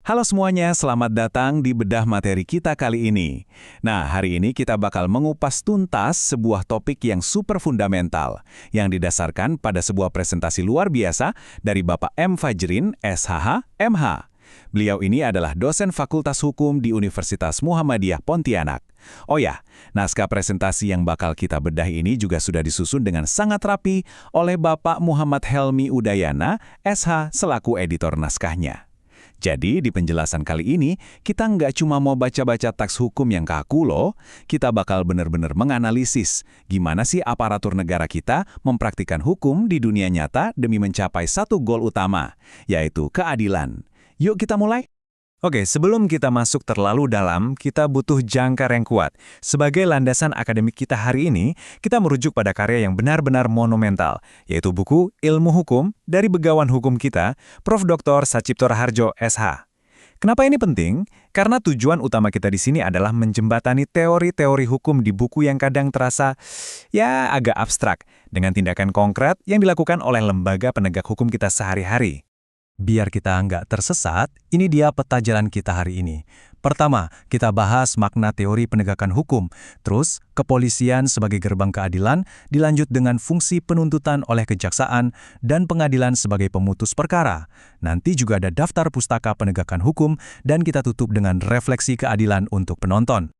Halo semuanya, selamat datang di bedah materi kita kali ini. Nah, hari ini kita bakal mengupas tuntas sebuah topik yang super fundamental, yang didasarkan pada sebuah presentasi luar biasa dari Bapak M. Fajrin, SHH, MH. Beliau ini adalah dosen Fakultas Hukum di Universitas Muhammadiyah Pontianak. Oh ya, naskah presentasi yang bakal kita bedah ini juga sudah disusun dengan sangat rapi oleh Bapak Muhammad Helmi Udayana, SH, selaku editor naskahnya. Jadi, di penjelasan kali ini, kita nggak cuma mau baca-baca teks hukum yang kaku loh, kita bakal benar-benar menganalisis gimana sih aparatur negara kita mempraktikkan hukum di dunia nyata demi mencapai satu goal utama, yaitu keadilan. Yuk kita mulai! Oke, sebelum kita masuk terlalu dalam, kita butuh jangkar yang kuat. Sebagai landasan akademik kita hari ini, kita merujuk pada karya yang benar-benar monumental, yaitu buku Ilmu Hukum dari Begawan Hukum kita, Prof. Dr. Sachipto Raharjo, SH. Kenapa ini penting? Karena tujuan utama kita di sini adalah menjembatani teori-teori hukum di buku yang kadang terasa, ya agak abstrak, dengan tindakan konkret yang dilakukan oleh lembaga penegak hukum kita sehari-hari. Biar kita nggak tersesat, ini dia peta jalan kita hari ini. Pertama, kita bahas makna teori penegakan hukum. Terus, kepolisian sebagai gerbang keadilan, dilanjut dengan fungsi penuntutan oleh kejaksaan, dan pengadilan sebagai pemutus perkara. Nanti juga ada daftar pustaka penegakan hukum, dan kita tutup dengan refleksi keadilan untuk penonton.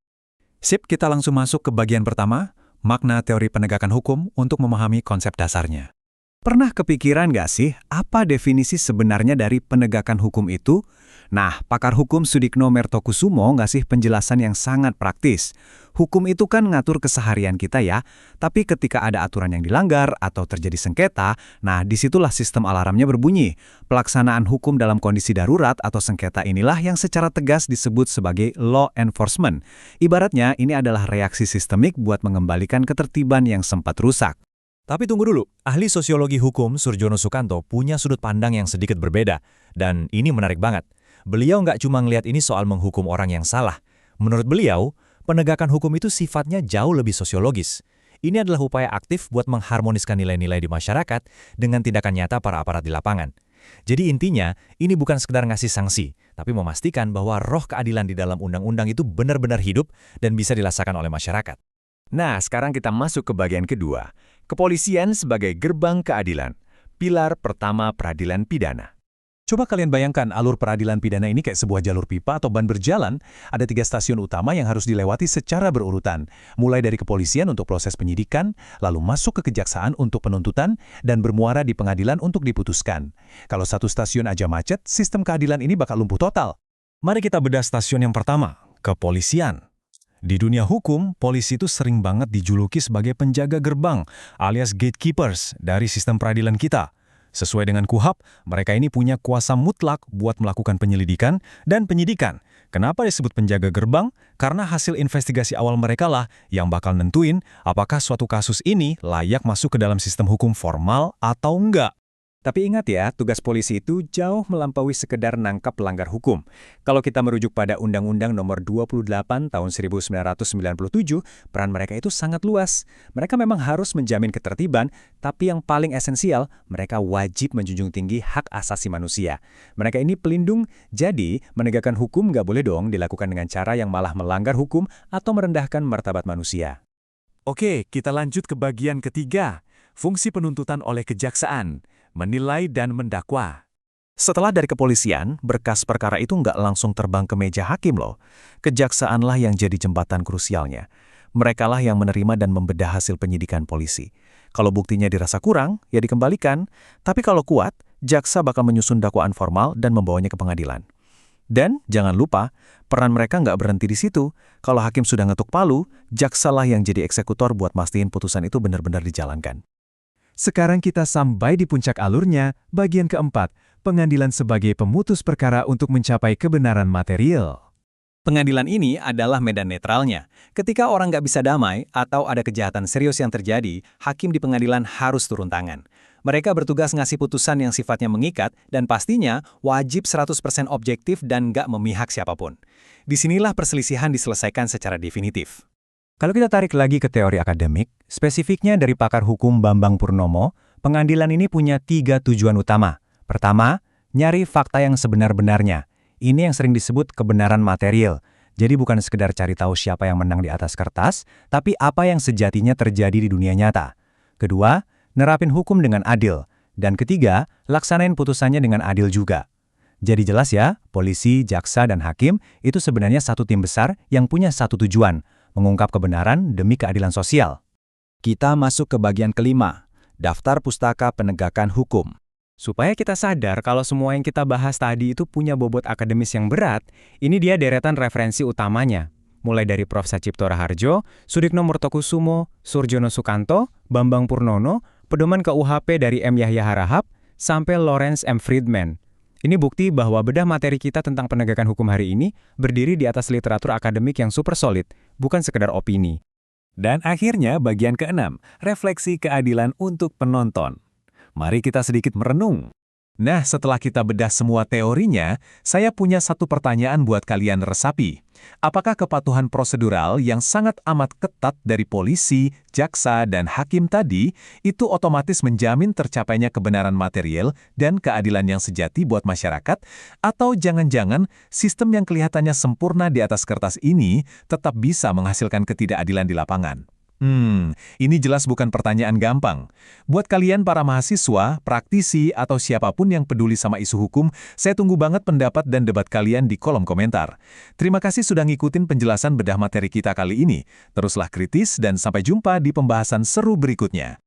Sip, kita langsung masuk ke bagian pertama, makna teori penegakan hukum untuk memahami konsep dasarnya. Pernah kepikiran nggak sih apa definisi sebenarnya dari penegakan hukum itu? Nah, pakar hukum Sudikno Mertokusumo ngasih penjelasan yang sangat praktis. Hukum itu kan ngatur keseharian kita ya, tapi ketika ada aturan yang dilanggar atau terjadi sengketa, nah disitulah sistem alarmnya berbunyi. Pelaksanaan hukum dalam kondisi darurat atau sengketa inilah yang secara tegas disebut sebagai law enforcement. Ibaratnya ini adalah reaksi sistemik buat mengembalikan ketertiban yang sempat rusak. Tapi tunggu dulu, ahli sosiologi hukum Surjono Sukanto punya sudut pandang yang sedikit berbeda. Dan ini menarik banget. Beliau nggak cuma ngelihat ini soal menghukum orang yang salah. Menurut beliau, penegakan hukum itu sifatnya jauh lebih sosiologis. Ini adalah upaya aktif buat mengharmoniskan nilai-nilai di masyarakat dengan tindakan nyata para aparat di lapangan. Jadi intinya, ini bukan sekedar ngasih sanksi, tapi memastikan bahwa roh keadilan di dalam undang-undang itu benar-benar hidup dan bisa dirasakan oleh masyarakat. Nah, sekarang kita masuk ke bagian kedua. Kepolisian sebagai gerbang keadilan. Pilar pertama peradilan pidana. Coba kalian bayangkan alur peradilan pidana ini kayak sebuah jalur pipa atau ban berjalan. Ada 3 stasiun utama yang harus dilewati secara berurutan. Mulai dari kepolisian untuk proses penyidikan, lalu masuk ke kejaksaan untuk penuntutan, dan bermuara di pengadilan untuk diputuskan. Kalau satu stasiun aja macet, sistem keadilan ini bakal lumpuh total. Mari kita bedah stasiun yang pertama, kepolisian. Di dunia hukum, polisi itu sering banget dijuluki sebagai penjaga gerbang alias gatekeepers dari sistem peradilan kita. Sesuai dengan KUHAP, mereka ini punya kuasa mutlak buat melakukan penyelidikan dan penyidikan. Kenapa disebut penjaga gerbang? Karena hasil investigasi awal mereka lah yang bakal nentuin apakah suatu kasus ini layak masuk ke dalam sistem hukum formal atau enggak. Tapi ingat ya, tugas polisi itu jauh melampaui sekedar nangkap pelanggar hukum. Kalau kita merujuk pada Undang-Undang Nomor 28 Tahun 1997, peran mereka itu sangat luas. Mereka memang harus menjamin ketertiban, tapi yang paling esensial, mereka wajib menjunjung tinggi hak asasi manusia. Mereka ini pelindung, jadi menegakkan hukum nggak boleh dong dilakukan dengan cara yang malah melanggar hukum atau merendahkan martabat manusia. Oke, kita lanjut ke bagian ketiga, fungsi penuntutan oleh kejaksaan. Menilai dan mendakwa. Setelah dari kepolisian, berkas perkara itu nggak langsung terbang ke meja hakim loh. Kejaksaanlah yang jadi jembatan krusialnya. Merekalah yang menerima dan membedah hasil penyidikan polisi. Kalau buktinya dirasa kurang, ya dikembalikan. Tapi kalau kuat, jaksa bakal menyusun dakwaan formal dan membawanya ke pengadilan. Dan jangan lupa, peran mereka nggak berhenti di situ. Kalau hakim sudah ngetuk palu, jaksalah yang jadi eksekutor buat mastiin putusan itu benar-benar dijalankan. Sekarang kita sampai di puncak alurnya, bagian keempat, pengadilan sebagai pemutus perkara untuk mencapai kebenaran material. Pengadilan ini adalah medan netralnya. Ketika orang nggak bisa damai atau ada kejahatan serius yang terjadi, hakim di pengadilan harus turun tangan. Mereka bertugas ngasih putusan yang sifatnya mengikat dan pastinya wajib 100% objektif dan nggak memihak siapapun. Disinilah perselisihan diselesaikan secara definitif. Kalau kita tarik lagi ke teori akademik, spesifiknya dari pakar hukum Bambang Purnomo, pengadilan ini punya 3 tujuan utama. Pertama, nyari fakta yang sebenar-benarnya. Ini yang sering disebut kebenaran material. Jadi bukan sekedar cari tahu siapa yang menang di atas kertas, tapi apa yang sejatinya terjadi di dunia nyata. Kedua, nerapin hukum dengan adil. Dan ketiga, laksanain putusannya dengan adil juga. Jadi jelas ya, polisi, jaksa, dan hakim itu sebenarnya satu tim besar yang punya satu tujuan, mengungkap kebenaran demi keadilan sosial. Kita masuk ke bagian kelima, daftar pustaka penegakan hukum. Supaya kita sadar kalau semua yang kita bahas tadi itu punya bobot akademis yang berat, ini dia deretan referensi utamanya. Mulai dari Prof. Sacipto Raharjo, Sudikno Murtokusumo, Surjono Sukanto, Bambang Purnono, pedoman KUHP dari M. Yahya Harahap, sampai Lawrence M. Friedman. Ini bukti bahwa bedah materi kita tentang penegakan hukum hari ini berdiri di atas literatur akademik yang super solid, bukan sekedar opini. Dan akhirnya bagian keenam, refleksi keadilan untuk penonton. Mari kita sedikit merenung. Nah, setelah kita bedah semua teorinya, saya punya satu pertanyaan buat kalian resapi. Apakah kepatuhan prosedural yang sangat amat ketat dari polisi, jaksa, dan hakim tadi itu otomatis menjamin tercapainya kebenaran material dan keadilan yang sejati buat masyarakat? Atau jangan-jangan sistem yang kelihatannya sempurna di atas kertas ini tetap bisa menghasilkan ketidakadilan di lapangan? Ini jelas bukan pertanyaan gampang. Buat kalian para mahasiswa, praktisi, atau siapapun yang peduli sama isu hukum, saya tunggu banget pendapat dan debat kalian di kolom komentar. Terima kasih sudah ngikutin penjelasan bedah materi kita kali ini. Teruslah kritis dan sampai jumpa di pembahasan seru berikutnya.